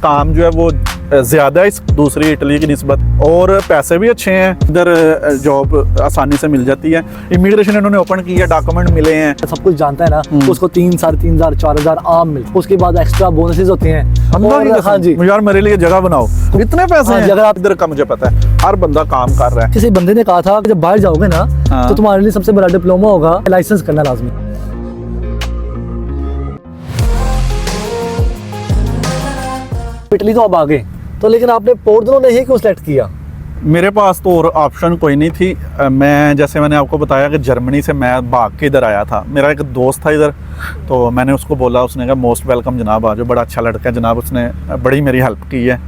काम जो है वो ज़्यादा है इस दूसरी इटली की निस्बत, और पैसे भी अच्छे हैं। इधर जॉब आसानी से मिल जाती है। इमिग्रेशन इन्होंने ओपन की है, डॉक्यूमेंट मिले हैं, सब कुछ जानता है ना, उसको 3, 3,500, 4,000 आम मिलते, उसके बाद एक्स्ट्रा बोनसेस होते हैं। हाँ जी यार, मेरे लिए जगह बनाओ, इतने पैसे हैं। अगर आप इधर का मुझे पता है, हर बंदा काम कर रहा है। किसी बंदे ने कहा था कि जब बाहर जाओगे ना तो तुम्हारे लिए सबसे बड़ा डिप्लोमा होगा लाइसेंस करना लाजमी। इटली तो अब आ गए तो, लेकिन आपने पोर्टनो ने ही क्यों सेलेक्ट किया? मेरे पास तो और ऑप्शन कोई नहीं थी। जैसे मैंने आपको बताया कि जर्मनी से मैं भाग के इधर आया था। मेरा एक दोस्त था इधर, तो मैंने उसको बोला, उसने कहा मोस्ट वेलकम जनाब, आ जाओ, बड़ा अच्छा लड़का है जनाब, उसने बड़ी मेरी हेल्प की है।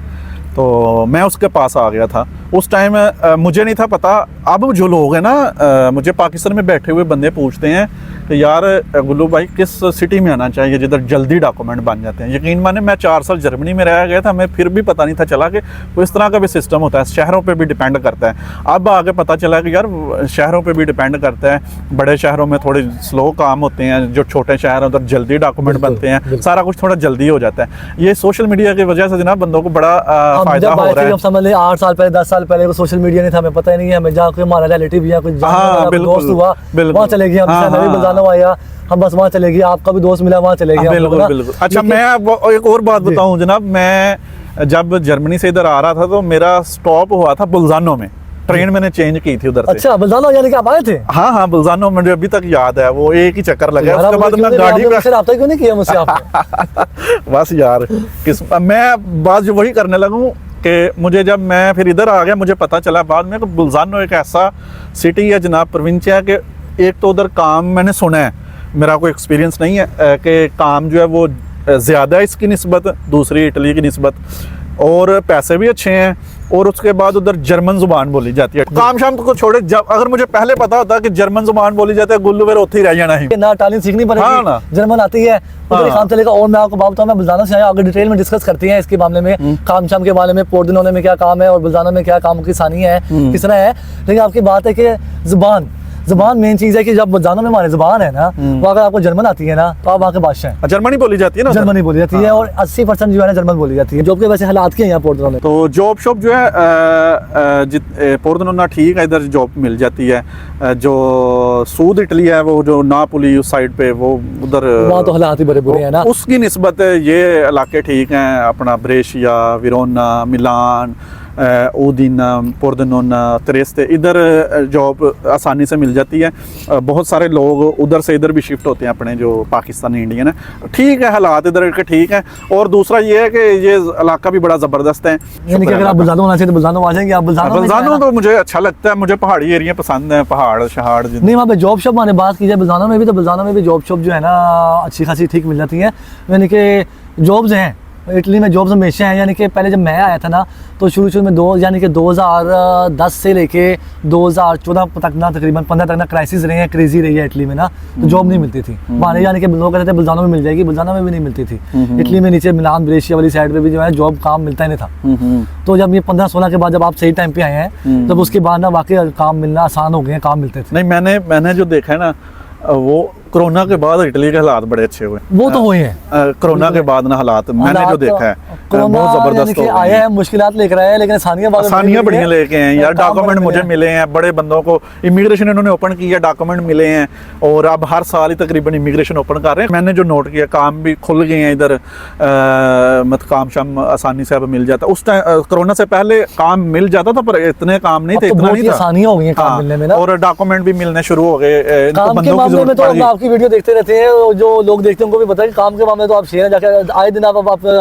तो मैं उसके पास आ गया था। उस टाइम मुझे नहीं था पता। अब जो लोग हैं ना, मुझे पाकिस्तान में बैठे हुए बंदे पूछते हैं कि यार गुल्लू भाई किस सिटी में आना चाहिए जिधर जल्दी डॉक्यूमेंट बन जाते हैं। यकीन माने मैं 4 साल जर्मनी में रह गया था, मैं फिर भी पता नहीं था चला कि वो इस तरह का भी सिस्टम होता है। शहरों पे भी डिपेंड करता है। अब आगे पता चला कि यार शहरों पे भी डिपेंड करता है। बड़े शहरों में थोड़े स्लो काम होते हैं, जो छोटे शहर हैं उधर जल्दी डॉक्यूमेंट बनते हैं, सारा कुछ थोड़ा जल्दी हो जाता है। ये सोशल मीडिया की वजह से जनाब बंदों को बड़ा फायदा हो रहा है। समझ लें 8 साल पहले 10 साल पहले को सोशल मीडिया नहीं था, हमें पता ही नहीं है। हमें जहाँ कोई हमारा रिलेटिव या कोई दोस्त हुआ वहाँ चले गए, हमसे बुलाना आया, हम बस वहाँ चले गए, आपका भी दोस्त मिला वहाँ चले गए। बिल्कुल बिल्कुल। अच्छा, मैं एक और बात बताऊँ जनाब, मैं जब जर्मनी से इधर आ रहा था तो मेरा स्टॉप हुआ था बुल्जानो में। ट्रेन मैंने चेंज की थी उधर से। अच्छा, बुल्जानो यानी कि आप आए थे? हाँ, बुल्जानो मुझे अभी तक याद है, वो एक ही चक्कर लगा। उसके बाद मैं गाड़ी में रब्ता क्यों नहीं किया मुझसे आपने? बस यार मैं बात जो वही करने लगूं कि मुझे जब मैं फिर इधर आ गया, मुझे पता चला बाद में कि बुल्जानो एक ऐसा सिटी है जनाब, प्रोविंस है कि एक तो उधर काम मैंने सुना है, मेरा कोई एक्सपीरियंस नहीं है, कि काम जो है वो ज़्यादा है इसकी निस्बत दूसरी इटली की निस्बत, और पैसे भी अच्छे हैं, और उसके बाद उधर जर्मन जुबान बोली जाती है। काम शाम को छोड़े, जब अगर मुझे पहले पता होता कि जर्मन जुबान बोली जाती है, गुल्लू फिर उत्थे ही रह जाना ही ना। इटालियन सीखनी पड़ेगी। हाँ ना, जर्मन आती है उधर काम चलेगा। और मैं आपको बात बताऊं, मैं बुल्जानो से आया, अगर डिटेल में डिस्कस करते हैं इसके मामले में, काम शाम के बारे में, पोर्टनो में क्या काम है और बुल्जानो में क्या काम की आसानी है, किस तरह है। लेकिन आपकी बात है कि जुबान मेन चीज है कि जब बुल्जानो में हमारी जुबान है ना, वो अगर आपको जर्मन आती है ना तो आप वहाँ के बादशाह हैं। जर्मनी बोली जाती है ना, जर्मनी बोली जाती है, और 80% जो है ना जर्मन बोली जाती है। जॉब के वैसे हालात के यहाँ पोर्टनो में तो जॉब शॉप जो है पोर्टनो ना ठीक है, इधर जॉब मिल जाती है। जो सूद इटली है, वो जो नापोली उस साइड पे, वो उधर वहाँ तो हालात ही बड़े बुरे हैं ना। उसकी निस्बत ये इलाके ठीक हैं, अपना ब्रेशिया, विरोना, मिलान, उदीना, पोर्देनोना, त्रेस्ते, इधर जॉब आसानी से मिल जाती है। बहुत सारे लोग उधर से इधर भी शिफ्ट होते हैं, अपने जो पाकिस्तानी इंडियन है। ठीक है, हालात इधर के ठीक है। और दूसरा ये है कि ये इलाका भी बड़ा ज़बरदस्त है। यानी कि अगर आप बुल्जानो आना चाहिए तो बुल्जानो आ जाएंगे आप? बुल्जानो तो मुझे अच्छा लगता है, मुझे पहाड़ी एरिया पसंद है, पहाड़ शहाड़। नहीं, वहाँ पे जॉब शॉप मैंने बात की जाए बुल्जानो में भी, तो बुल्जानो में भी जॉब शॉप जो है ना अच्छी खासी ठीक मिल जाती है। यानी कि जॉब्स हैं इटली में, जॉब्स हमेशा हैं। यानी कि पहले जब मैं आया था ना तो शुरू में यानी कि 2010 से लेके 2014 तक ना, तकरीबन 15 तक ना क्राइसिस रही है, क्रेजी रही है इटली में ना, तो जॉब नहीं मिलती थी वहाँ। यानी कि लोग कहते थे बुल्जानो में मिल जाएगी, बुल्जानो में भी नहीं मिलती थी। इटली में नीचे मिलान, ब्रेशिया वाली साइड पे भी जो है जॉब काम मिलता ही नहीं था। तो जब ये 15-16 के बाद जब आप सही टाइम पे आए हैं, तब उसके बाद ना वाकई काम मिलना आसान हो गए हैं, काम मिलते थे। नहीं, मैंने जो देखा है ना, वो कोरोना के बाद इटली के हालात बड़े अच्छे हुए। वो तो हुए हैं कोरोना के बाद ना, हालात मैंने जो देखा है बहुत जबरदस्त हो गए। आया है, मुश्किलात लेकर आया है, लेकिन आसानियां बढ़िया लेके हैं यार। डॉक्यूमेंट मुझे मिले हैं, बड़े बंदों को इमिग्रेशन इन्होंने ओपन किया, डॉक्यूमेंट मिले हैं, और अब हर साल ही तकरीबन इमिग्रेशन ओपन कर रहे हैं। मैंने जो नोट किया, काम भी खुल गए हैं इधर, मतलब काम शाम आसानी से अब मिल जाता। उस टाइम कोरोना से पहले काम मिल जाता था, पर इतने काम नहीं थे, इतना नहीं था। आसानी हो गई है काम मिलने में ना, और डॉक्यूमेंट भी मिलने शुरू हो गए। काम के मामले में तो आपकी वीडियो देखते रहते हैं, जो लोग देखते हैं उनको भी पता है कि काम के मामले तो आप शेयर जाकर आए दिन आप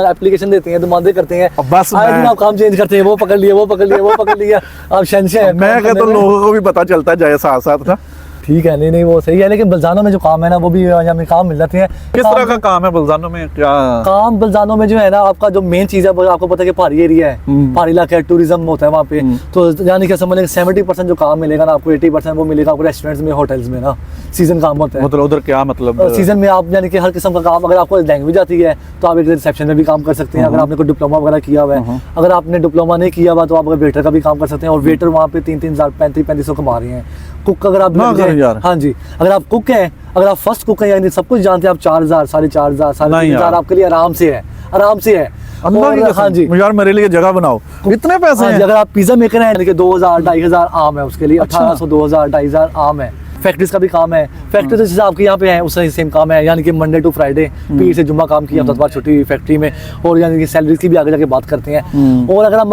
एप्लीकेशन देते हैं, दुमानदे करते हैं, बस आए दिन आप काम चेंज करते हैं, वो पकड़ लिया, वो पकड़ लिया, वो पकड़ लिया, आप शहंशाह हैं। मैं कहता हूं लोगों को भी पता चलता जाए साथ साथ ना। ठीक है, नहीं वो सही है। लेकिन बुल्जानो में जो काम है ना, वो भी हमें काम मिल जाते हैं। किस तरह का काम है बुल्जानो में? क्या काम बुल्जानो में जो है ना, आपका जो मेन चीज है वो आपको पता है कि पहाड़ी एरिया है, पहाड़ी इलाका है, टूरिज्म होता है वहाँ पे। तो यानी कि समझ लें 70% जो काम मिलेगा ना आपको, 80% वो मिलेगा आपको रेस्टोरेंट्स में, होटल्स में ना। सीजन काम होता है। मतलब उधर क्या मतलब? सीजन में आप यानी कि हर किस्म का काम, अगर आपको लैंग्वेज आती है तो आप एक रिसेप्शन में भी काम कर सकते हैं, अगर आपने कोई डिप्लोमा वगैरह किया हुआ है। अगर आपने डिप्लोमा नहीं किया हुआ तो आप वेटर का भी काम कर सकते हैं, और वेटर वहाँ पे 3,000, 3500 कमा रहे हैं। कुक अगर आप, हाँ जी, अगर आप कुक हैं, अगर आप फर्स्ट कुक हैं, यानी सब कुछ जानते हैं आप, 4,000, 4,500, 3,500 आपके लिए आराम से है, आराम से है। अल्लाह की और कसम, हाँ जी, यार मेरे लिए जगह बनाओ, इतने पैसे हाँ जी, हैं। अगर आप पिज्जा मेकर हैं कि 2000 2500 आम है उसके लिए, अच्छा। 1800 2000 2500 आम है। फैक्ट्रीज का भी काम है, फैक्ट्री तो जैसे आपके यहाँ पे है उससे सेम काम है, यानी कि मंडे टू फ्राइडे, पीर से जुम्मा काम किया, 10 बार छुट्टी हुई फैक्ट्री में, और यानी कि सैलरी की भी आगे जाके बात करते हैं। और अगर हम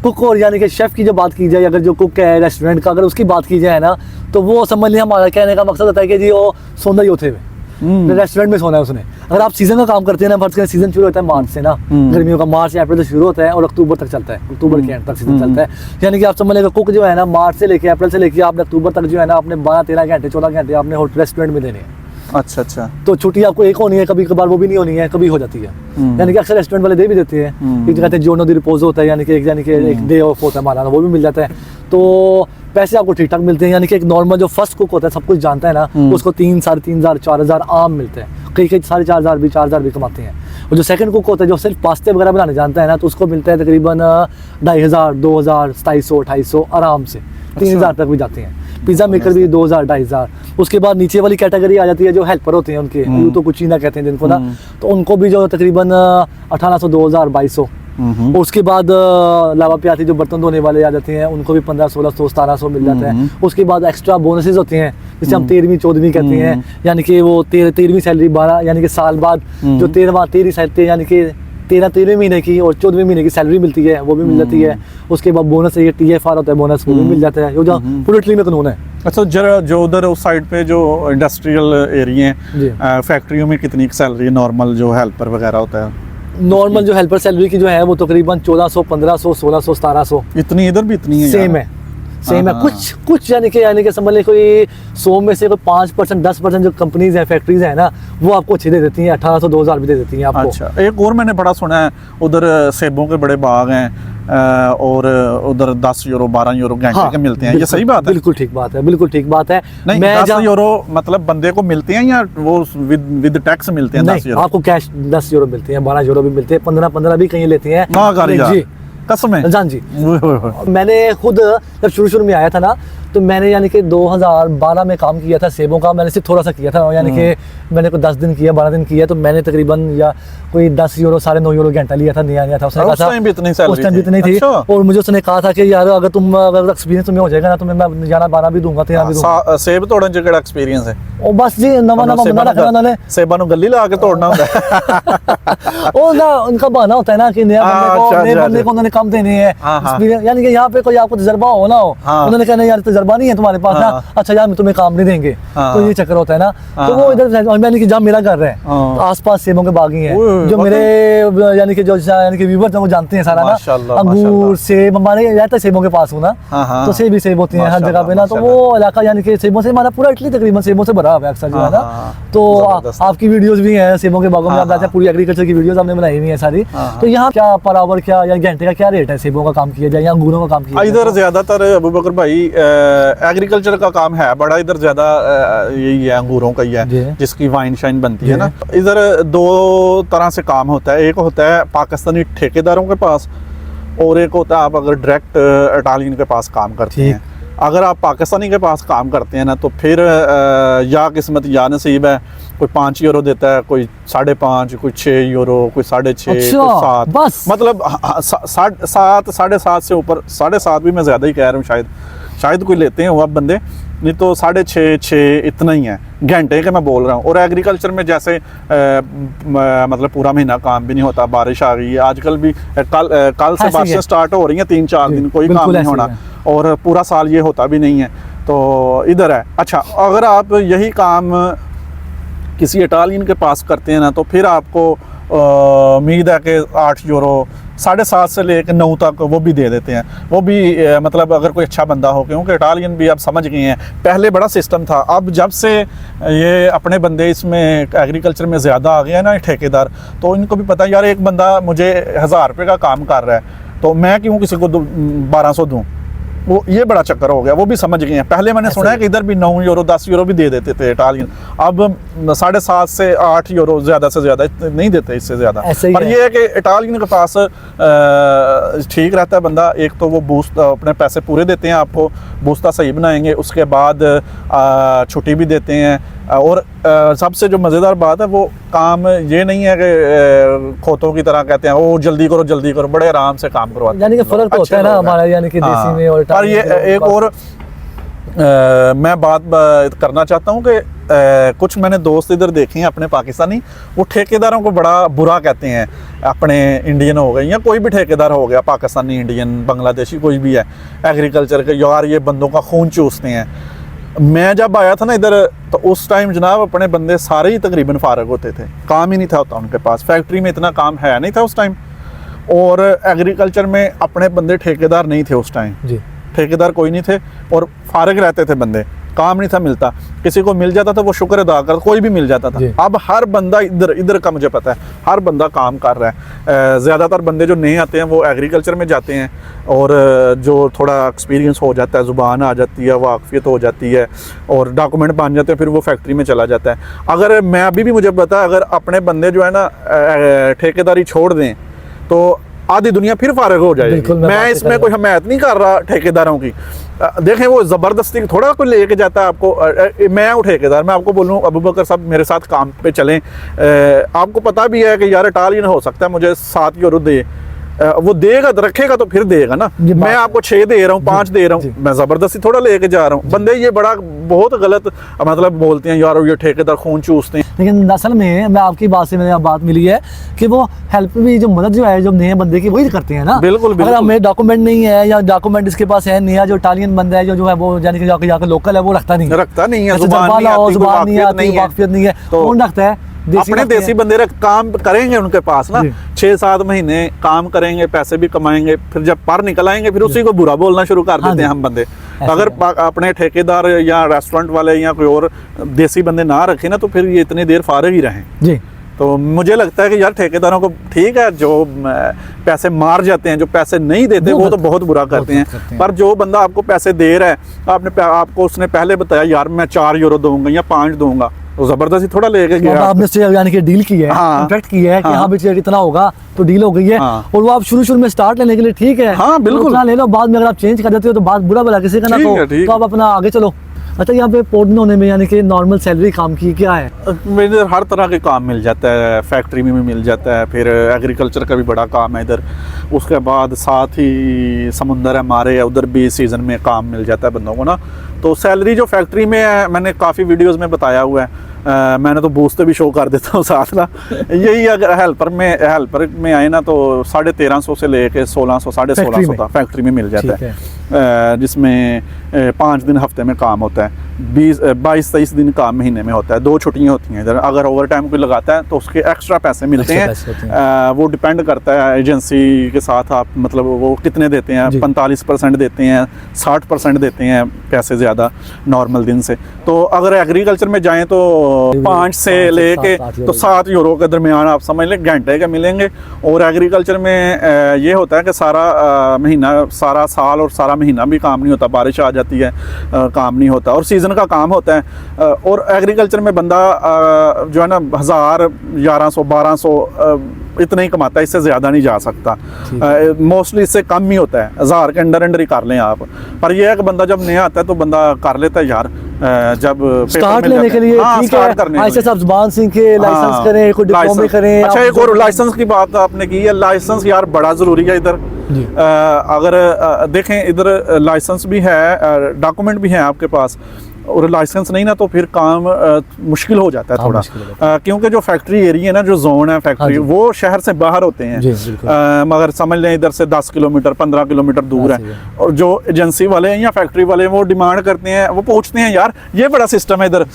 कुक और यानी कि शेफ़ की जो बात की जाए, अगर जो कुक है रेस्टोरेंट का, अगर उसकी बात की जाए ना, तो वो समझ लिया हमारा कहने का मकसद होता है कि जी वो सोना ही होते हुए रेस्टोरेंट में सोना है उसने। अगर आप सीजन का काम करते हैं ना, फर्स्ट सीजन शुरू होता है मार्च से ना, गर्मियों का मार्च अप्रैल से शुरू होता है और अक्टूबर तक चलता है, अक्टूबर के एंड तक सीजन चलता है। यानी कि आप समझ लेंगे कुक जो है ना, मार्च से लेके अप्रैल से लेके आपने अक्टूबर तक जो है ना, अपने 12-13 घंटे 14 घंटे आपने होटल रेस्टोरेंट में देने हैं। अच्छा अच्छा। तो छुट्टी आपको एक होनी है, कभी कभार वो भी नहीं होनी है, कभी हो जाती है। यानी कि अक्सर रेस्टोरेंट वाले दे भी देते हैं, एक कहते हैं जोनो दी रिपोज होता है, यानी कि एक डे ऑफ होता है हमारा, वो भी मिल जाता है। तो पैसे आपको ठीक ठाक मिलते हैं। यानी कि एक नॉर्मल जो फर्स्ट कुक होता है, सब कुछ जानता है ना, उसको 3 साढ़े 3,000 4,000 आम मिलते हैं, कई 4,500 भी 4,000 भी कमाते हैं। और जो सेकंड कुक होता है, जो सिर्फ पास्ते वगैरह बनाने जानता है ना, तो उसको मिलता है तकरीबन 2,500 2,000 2,500 2,500 आराम से 3,000 तक भी जाते हैं। पिज़्ज़ा मेकर भी 2,000 2,500। उसके बाद नीचे वाली कैटेगरी आ जाती है जो हेल्पर होते हैं उनके, यूँ तो कुछ ही ना कहते हैं जिनको ना, तो उनको भी जो तकरीबन 1,800 2,000 2,200। और उसके बाद लावा पे आती जो बर्तन धोने वाले आ जाते हैं, उनको भी 1500 1600 1700 मिल जाता है। उसके बाद एक्स्ट्रा बोनसेस होते हैं, जिसे हम 13वीं 14वीं कहते हैं, यानी कि वो 13वीं सैलरी 12 यानी कि साल बाद जो 13वीं सैलरी यानी कि 13वें महीने की और 14वें महीने की सैलरी मिलती है, वो भी मिल जाती है। उसके बाद बोनस है, ये TFR होता है बोनस, वो भी मिल जाता है, जो पूरे इटली में कानून है। अच्छा, जरा जो उधर उस साइड पे जो इंडस्ट्रियल एरिया जी। हैं, फैक्ट्रियों में कितनी सैलरी नॉर्मल जो हेल्पर वगैरह होता है? नॉर्मल जो हेल्पर सैलरी की जो है वो तकरीबन 1400 1500 1600 1700 इतनी इधर भी इतनी है सेम यार। है, सेम है। हाँ। कुछ यानी कि समझ ले कोई 100 में से कोई 5% 10% जो कंपनीज हैं, फैक्ट्रीज हैं ना, वो आपको अच्छी दे देती हैं, 1800 2000 भी दे देती हैं आपको। अच्छा, एक और मैंने बड़ा सुना है उधर सेबों के बड़े बाग हैं, और उधर 10 यूरो 12 यूरो घंटे के मिलते हैं, ये सही बात है? बिल्कुल ठीक बात है, बिल्कुल ठीक बात है। नहीं, 10 यूरो मतलब बंदे को मिलते हैं या वो विद टैक्स मिलते हैं? 10 नहीं, यूरो आपको कैश 10 यूरो मिलते हैं, 12 यूरो भी मिलते हैं, 15 भी कहीं लेते हैं। ना कारीगर, जी कसम है? जान जी। ओए होए होए। मैंने खुद जब शुरू में आया था ना, तो मैंने यानी कि 2012 में काम किया था सेबों का। मैंने सिर्फ थोड़ा सा किया था, यानी कि मैंने कोई 10 दिन किया 12 दिन किया, तो मैंने तकरीबन या कोई 10 यूरो 9.5 यूरो घंटा लिया था, नया था। उसने और कहा उस था टाइम भी इतनी सैलरी उस टाइम भी इतनी थी। अच्छा। और मुझे उसने कहा था कि यार अगर एक्सपीरियंस तुम्हें हो जाएगा ना, तो मैं 11-12 भी दूंगा, 13 भी दूंगा। सेब तोड़न च केड़ा एक्सपीरियंस है? ਉਹ ਬਸ जी नवा बंदा रखना उन्होंने। सेबा नु गली ला के तोड़ना होता है। वो ना उनका बहाना होता है ना कि नए अच्छा, बंदे को उन्होंने काम देने हैं, हाँ, हाँ। एक्सपीरियंस, यानी कि यहाँ पे कोई आपको तजर्बा हो ना हो, हाँ। उन्होंने कहना यार तजर्बा नहीं है तुम्हारे पास ना, अच्छा यार मैं तुम्हें काम नहीं देंगे, हाँ। तो ये चक्कर होता है ना। हाँ, तो वो इधर यानी कि जहाँ मेरा घर है, हाँ। तो आसपास सेबों के बागी हैं, ओए, जो मेरे यानी कि जो यानी कि व्यूअर्स हैं वो जानते हैं सारा ना, माशाल्लाह, अंगूर माशाल्लाह। सेब हमारे रहता है सेबों के पास हूँ ना, हाँ, हाँ। तो सेब ही सेब होती हैं हर जगह पे ना, तो माशाल्लाह, वो इलाका यानी कि सेबों से हमारा पूरा इटली तकरीबन सेबों से भरा हुआ है अक्सर जो है ना। हाँ, तो जबरदस्त। आपकी वीडियोस भी हैं सेबों के बागों में, आप देखते हैं पूरी एग्रीकल्चर की वीडियोस हमने बनाई हुई हैं सारी। तो यहाँ क्या पर आवर क्या या घंटे का क्या रेट है सेबों का काम किया जाए या अंगूरों का काम किया जाए? इधर ज्यादातर अबू बकर भाई एग्रीकल्चर का काम है बड़ा, इधर ज्यादा यही है, अंगूरों का ही जी। है, जिसकी वाइन शाइन बनती जी। है ना। इधर 2 तरह से काम होता है, एक होता है पाकिस्तानी ठेकेदारों के पास, और एक होता है आप अगर डायरेक्ट इटालियन के पास काम करते ठीक। हैं। अगर आप पाकिस्तानी के पास काम करते हैं ना, तो फिर या किस्मत या नसीब है, कोई 5 यूरो देता है, कोई 5.5, कोई 6 यूरो, कोई 6.5, अच्छा, कोई 7, बस। मतलब 7 7.5 से ऊपर, 7.5 भी मैं ज़्यादा ही कह रहा हूँ, शायद कोई लेते हैं वो अब बंदे, नहीं तो 6.5 इतना ही है घंटे के मैं बोल रहा हूँ। और एग्रीकल्चर में जैसे मतलब पूरा महीना काम भी नहीं होता, बारिश आ गई है आजकल भी, कल से ऐसे ही बारिशें है। स्टार्ट हो रही हैं 3-4 दिन, कोई काम बिल्कुल नहीं ऐसे ही होना, है। और पूरा साल ये होता भी नहीं है, तो इधर है। अच्छा, अगर आप यही काम किसी इटालियन के पास करते हैं ना, तो फिर आपको उम्मीद है कि 8 यूरो 7.5 से लेकर 9 तक वो भी दे देते हैं। वो भी मतलब अगर कोई अच्छा बंदा हो, क्योंकि इटालियन भी अब समझ गए हैं, पहले बड़ा सिस्टम था, अब जब से ये अपने बंदे इसमें एग्रीकल्चर में ज़्यादा आ गया ना ठेकेदार, तो इनको भी पता है यार एक बंदा मुझे 1000 रुपये का काम कर रहा है, तो मैं क्यों किसी को 1200 दूँ, वो ये बड़ा चक्कर हो गया, वो भी समझ गए हैं। पहले मैंने सुना है कि इधर भी 9 यूरो 10 यूरो भी दे देते थे इटालियन, अब 7.5 से 8 यूरो ज़्यादा से ज़्यादा नहीं देते, इससे ज़्यादा। पर ये है कि इटालियन के पास ठीक रहता है बंदा, एक तो वो बूस्ट अपने पैसे पूरे देते हैं आपको, बूस्ता सही बनाएंगे, उसके बाद छुट्टी भी देते हैं, और सबसे जो मज़ेदार बात है वो काम ये नहीं है कि खोतों की तरह कहते हैं वो जल्दी करो, बड़े आराम से काम करवाते हैं। यानी कि फ़र्क तो होता है ना हमारा, यानी कि देसी में और पर ये एक और मैं बात करना चाहता हूँ कि कुछ मैंने दोस्त इधर देखे हैं अपने पाकिस्तानी, वो ठेकेदारों को बड़ा बुरा कहते हैं, अपने इंडियन हो गए या कोई भी ठेकेदार हो गया, पाकिस्तानी, इंडियन, बांग्लादेशी, कोई भी है, एग्रीकल्चर के, यार ये बंदों का खून चूसते हैं। मैं जब आया था ना इधर, तो उस टाइम जनाब अपने बंदे सारे ही तकरीबन फारग होते थे, काम ही नहीं था होता उनके पास, फैक्ट्री में इतना काम है नहीं था उस टाइम, और एग्रीकल्चर में अपने बंदे ठेकेदार नहीं थे उस टाइम जी, ठेकेदार कोई नहीं थे, और फारग रहते थे बंदे, काम नहीं था मिलता, किसी को मिल जाता था वो शुक्र अदा कर, कोई भी मिल जाता था। अब हर बंदा इधर का मुझे पता है, हर बंदा काम कर रहा है। ज़्यादातर बंदे जो नए आते हैं वो एग्रीकल्चर में जाते हैं, और जो थोड़ा एक्सपीरियंस हो जाता है, ज़ुबान आ जाती है, वाकफियत हो जाती है, और डॉक्यूमेंट बन जाते हैं, फिर वो फैक्ट्री में चला जाता है। अगर मैं अभी भी मुझे पता है, अगर अपने बंदे जो है ना ठेकेदारी छोड़ दें तो आधी दुनिया फिर फारग हो जाएगी। मैं इसमें कोई हमायत नहीं कर रहा ठेकेदारों की, देखें वो ज़बरदस्ती थोड़ा कोई लेके जाता है आपको। मैं हूँ ठेकेदार, मैं आपको बोलूँ अबू बकर साहब मेरे साथ काम पे चलें, आपको पता भी है कि यार इटालियन हो सकता है मुझे 7 यूरो दे, वो देगा तो रखेगा तो फिर देगा ना, मैं आपको 6 दे रहा हूँ, 5 दे रहा हूँ, मैं ज़बरदस्ती थोड़ा लेके जा रहा हूँ। बंदे ये बड़ा बहुत गलत मतलब बोलते हैं, यार ये ठेकेदार खून चूसते हैं। लेकिन असल में मैं आपकी बात से मैंने बात मिली है कि वो हेल्प भी, जो मदद जो है जो नए बंदे की वही करते हैं ना। बिल्कुल अगर हमें डॉक्यूमेंट नहीं है या डॉक्यूमेंट इसके पास है, नया जो इटालियन बंदा है जो है वो यानी कि जाकर लोकल है, वो रखता नहीं है, जुबान नहीं आती, वाकफियत नहीं है, कौन रखता है? अपने देसी बंदे काम करेंगे उनके पास ना, 6-7 महीने काम करेंगे, पैसे भी कमाएंगे, फिर जब पर निकल आएंगे फिर उसी को बुरा बोलना शुरू कर देते हैं हम बंदे। अगर अपने ठेकेदार या रेस्टोरेंट वाले या कोई और देसी बंदे ना रखे ना, तो फिर ये इतनी देर फारग ही रहें जी। तो मुझे लगता है कि यार ठेकेदारों को ठीक है, जो पैसे मार जाते हैं, जो पैसे नहीं देते वो तो बहुत बुरा करते हैं, पर जो बंदा आपको पैसे दे रहा है, आपको उसने पहले बताया यार मैं 4 यूरो दूंगा या 5 दूंगा, तो जबरदस्ती थोड़ा लेके गया, आपने से यानी कि डील की है, कॉन्ट्रैक्ट किया है कि हाँ भाई इतना होगा, तो डील हो गई है। और वो आप शुरू में स्टार्ट लेने के लिए ठीक है, हाँ बिल्कुल ले लो, बाद में अगर आप चेंज कर देते हो तो बात बुरा भला किसी का ना तो आप अपना आगे चलो। अच्छा, यहाँ पे पोर्टनोने में यानी कि नॉर्मल सैलरी काम की क्या है? मेरे इधर हर तरह के काम मिल जाता है, फैक्ट्री में भी मिल जाता है, फिर एग्रीकल्चर का भी बड़ा काम है इधर, उसके बाद साथ ही समुंदर है हमारे, उधर भी सीज़न में काम मिल जाता है बंदों को ना। तो सैलरी जो फैक्ट्री में है मैंने काफ़ी वीडियोस में बताया हुआ है, मैंने तो बूस्ते भी शो कर देता हूँ साथ ना। यही अगर हेल्पर में आए ना तो 1350 से लेके 1600 1650 तक फैक्ट्री में मिल जाता है, जिसमें 5 दिन हफ्ते में काम होता है, 22-23 दिन काम महीने में होता है, 2 छुट्टियाँ होती हैं इधर। अगर ओवर टाइम कोई लगाता है तो उसके एक्स्ट्रा पैसे मिलते हैं, वो डिपेंड करता है एजेंसी के साथ आप मतलब वो कितने देते हैं, 45% देते हैं, 60% देते हैं पैसे ज़्यादा नॉर्मल दिन से। तो अगर एग्रीकल्चर में जाएँ तो 5 से लेके तो 7 यूरो के दरमियान आप समझ लें घंटे के मिलेंगे। और एग्रीकल्चर में ये होता है कि सारा महीना, सारा साल और सारा महीना भी काम नहीं होता, बारिश आ जाती है काम नहीं होता, और सीज़न का काम होता है। और एग्रीकल्चर में बंदा जो है ना 1000 1100 1200 इतना ही कमाता है, इससे ज़्यादा नहीं जा सकता, मोस्टली इससे कम ही होता है, 1000 के अंडर ही कर लें आप। पर यह है कि बंदा जब नया आता है तो बंदा कर लेता है यार, जब स्टार्ट लेने के लिए ठीक है, ऐसे सब जुबान सीखे, लाइसेंस करें, कोई डिप्लोमा करें। अच्छा, एक और लाइसेंस की बात आपने की है, लाइसेंस यार बड़ा ज़रूरी है इधर। अगर देखें इधर लाइसेंस भी है, डॉक्यूमेंट भी हैं आपके पास, और लाइसेंस नहीं ना तो फिर काम मुश्किल हो जाता है थोड़ा, क्योंकि जो फैक्ट्री एरिया है ना, जो जोन है फैक्ट्री, वो शहर से बाहर होते हैं, मगर समझ लें इधर से 10 किलोमीटर 15 किलोमीटर दूर है। और जो एजेंसी वाले हैं या फैक्ट्री वाले हैं वो डिमांड करते हैं, वो पूछते हैं यार ये बड़ा सिस्टम है इधर,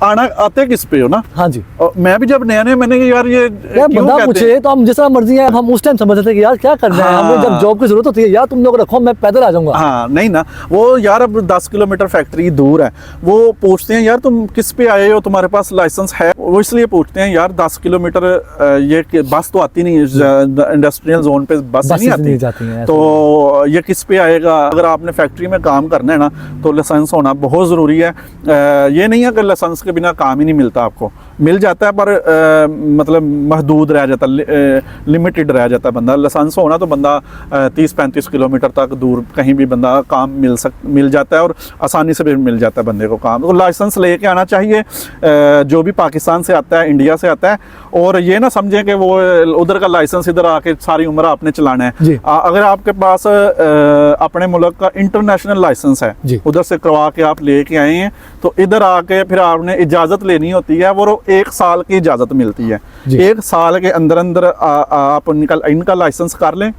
आना आते किस पे हो ना। हाँ जी, मैं भी जब नया मैंने यार ये बंदा पूछे तो हम जैसा मर्जी है, हम उस टाइम समझते थे कि यार क्या करना है, हमें जब जॉब की जरूरत होती है यार तुम लोग रखो, मैं पैदल आ जाऊंगा। हाँ नहीं ना, वो यार अब 10 किलोमीटर फैक्ट्री दूर है, है, वो पूछते हैं यार तुम किस पे आए हो, तुम्हारे पास लाइसेंस है? वो इसलिए पूछते हैं यार 10 किलोमीटर ये बस तो आती नहीं है, इंडस्ट्रियल जोन पे बस नहीं आती, जाती हैं, तो ये किस पे आएगा? अगर आपने फैक्ट्री में काम करना है ना तो लाइसेंस होना बहुत ज़रूरी है। ये नहीं है कि लाइसेंस के बिना काम ही नहीं मिलता, आपको मिल जाता है पर मतलब महदूद रह जाता, लिमिटेड रह जाता है बंदा। लाइसेंस होना तो बंदा 30-35 किलोमीटर तक दूर कहीं भी बंदा काम मिल जाता है और आसानी से भी मिल जाता है बंदे को काम। तो लाइसेंस लेके आना चाहिए जो भी पाकिस्तान से आता है, इंडिया से आता है, और ये ना समझें कि वो उधर का लाइसेंस इधर आके सारी उम्र आपने चलाना है। अगर आपके पास अपने मुल्क का इंटरनेशनल लाइसेंस है, उधर से करवा के आप लेके आए हैं, तो इधर आके फिर आपने इजाज़त लेनी होती है, वो 1 साल की इजाज़त मिलती है। 1 साल के अंदर अंदर आप इनका लाइसेंस कर लें,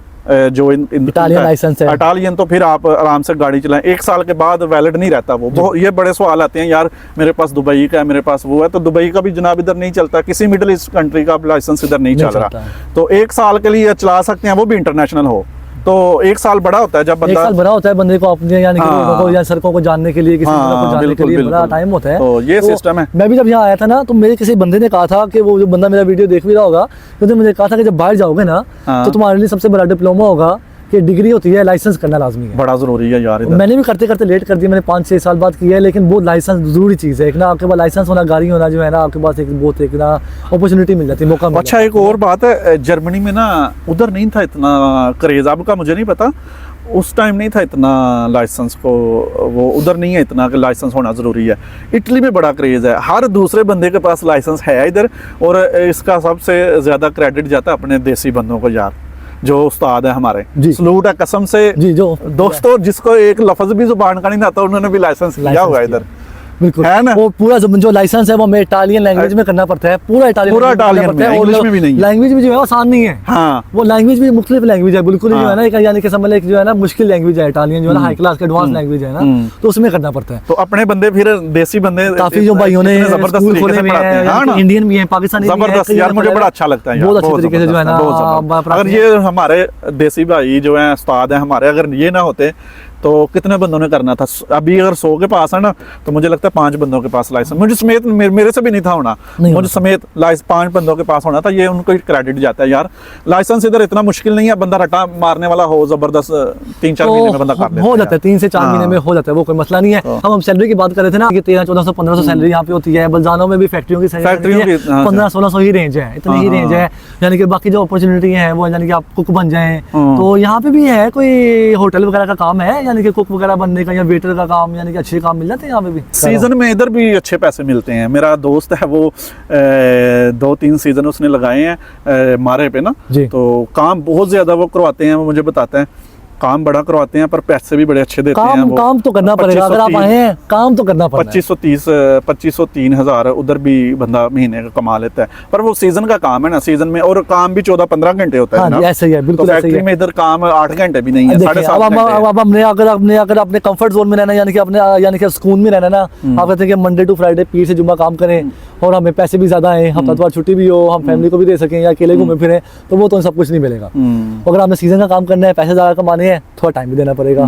जो इटालियन लाइसेंस है, इटालियन, तो फिर आप आराम से गाड़ी चलाएं। 1 साल के बाद वैलिड नहीं रहता वो। ये बड़े सवाल आते हैं यार मेरे पास दुबई का है, मेरे पास वो है, तो दुबई का भी जनाब इधर नहीं चलता, किसी मिडिल ईस्ट कंट्री का लाइसेंस इधर नहीं चल रहा, तो 1 साल के लिए चला सकते हैं, वो भी इंटरनेशनल हो। तो 1 साल बड़ा होता है, जब बंदा 1 साल बड़ा होता है बंदे को अपने यानी कि सड़कों को जानने के लिए, किसी को जानने के लिए बड़ा टाइम होता है। तो ये सिस्टम है। मैं भी जब यहाँ आया था ना, तो मेरे किसी बंदे ने कहा था कि वो जो बंदा मेरा वीडियो देख भी रहा होगा, तो मुझे कहा था कि जब बाहर जाओगे ना तो तुम्हारे लिए सबसे बड़ा डिप्लोमा होगा कि डिग्री होती है, लाइसेंस करना लाजमी है, बड़ा ज़रूरी है यार। मैंने भी करते करते लेट कर दिया, मैंने 5-6 साल बाद किया है, लेकिन वो लाइसेंस ज़रूरी चीज़ है। एक ना आपके पास लाइसेंस होना, गाड़ी होना जो है ना आपके पास, एक बहुत एक ना अपॉर्चुनिटी मिल जाती है, मौका। अच्छा, एक और बात है, जर्मनी में ना उधर नहीं था इतना क्रेज़, अब का मुझे नहीं पता, उस टाइम नहीं था इतना लाइसेंस को, वो उधर नहीं है इतना कि लाइसेंस होना ज़रूरी है। इटली में बड़ा क्रेज़ है, हर दूसरे बंदे के पास लाइसेंस है इधर, और इसका सबसे ज़्यादा क्रेडिट जाता है अपने देसी बंदों को यार, जो उस्ताद है हमारे, सलूट है कसम से जी। जो दोस्तों जिसको एक लफ्ज़ भी जुबान का नहीं आता, उन्होंने भी लाइसेंस लिया हुआ इधर, बिल्कुल है ना। वो पूरा जो लाइसेंस है वो हमें इटालियन लैंग्वेज में करना पड़ता है, पूरा इटालियन में, इंग्लिश में भी नहीं है। लैंग्वेज भी जो है आसान नहीं है, हाँ, वो लैंग्वेज भी मुख्तलिफ लैंग्वेज है, बिल्कुल जो है ना, यानी कि समझ जो है ना मुश्किल लैंग्वेज है इटालियन, जो है ना हाई क्लास के एडवांस लैंग्वेज है ना, तो उसमें करना पड़ता है। तो अपने बंदे फिर देसी बंदे काफी जो भाइयों ने जबरदस्त खोले हुए हैं, इंडियन भी हैं, पाकिस्तानी भी हैं, जबरदस्त यार, मुझे बड़ा अच्छा लगता है, बहुत अच्छे तरीके से जो है ना। अगर ये हमारे देसी भाई जो है उस्ताद है हमारे, अगर ये ना होते तो कितने बंदों ने करना था। अभी अगर 100 के पास है ना, तो मुझे लगता है 5 बंदों के पास लाइसेंस, मुझे समेत मेरे से भी नहीं था होना, मुझे समेत 5 बंदों के पास होना था। ये उनको क्रेडिट जाता है यार। लाइसेंस इधर इतना मुश्किल नहीं है, बंदा रटा मारने वाला हो जबरदस्त 3-4 महीने में बंदा कर लेता है, हो जाता है 3 से 4 महीने में हो जाता है, वो कोई मसला नहीं है। हम सैलरी की बात कर रहे थे ना कि 1300-1400 1500 सैलरी यहाँ पे होती है। बलजानों में भी फैक्ट्रियों की 1500-1600 ही रेंज है, इतनी ही रेंज है। यानी कि बाकी जो अपॉर्चुनिटी है वो यानी कि आप कुक बन जाएं, तो यहाँ पे भी है कोई होटल वगैरह का काम है, यानी कि कुक वगैरह का या वेटर का काम, यानी कि अच्छे काम मिल जाते हैं यहाँ पे भी। सीजन में इधर भी अच्छे पैसे मिलते हैं। मेरा दोस्त है वो 2-3 सीजन उसने लगाए हैं मारे पे ना, तो काम बहुत ज्यादा वो करवाते हैं, वो मुझे बताते हैं काम बड़ा करवाते हैं, पर पैसे भी बड़े अच्छे देते हैं। काम तो करना पड़ेगा, अगर आप आए हैं काम तो करना पड़ेगा। 2500-3 हज़ार उधर भी बंदा महीने का कमा लेता है, पर वो सीजन का काम है ना, सीजन में, और काम भी 14-15 घंटे होता है ना। ऐसे ही है, बिल्कुल तो फैक्ट्री में इधर काम 8 घंटे भी नहीं है, 7.5 घंटे। अब हमने अगर अपने कंफर्ट जोन में रहना, यानी कि अपने यानी कि सुकून में रहना ना, आप कहते हैं कि मंडे टू फ्राइडे पीर से जुम्मा काम करें और हमें पैसे भी ज्यादा आए, हफ्ता छुट्टी भी हो, हम फैमिली को भी दे सकें या अकेले घूमे फिरें, तो वो तो सब कुछ नहीं मिलेगा। अगर आपने सीजन का काम करना है, पैसे ज्यादा कमाने हैं, थोड़ा टाइम भी देना पड़ेगा।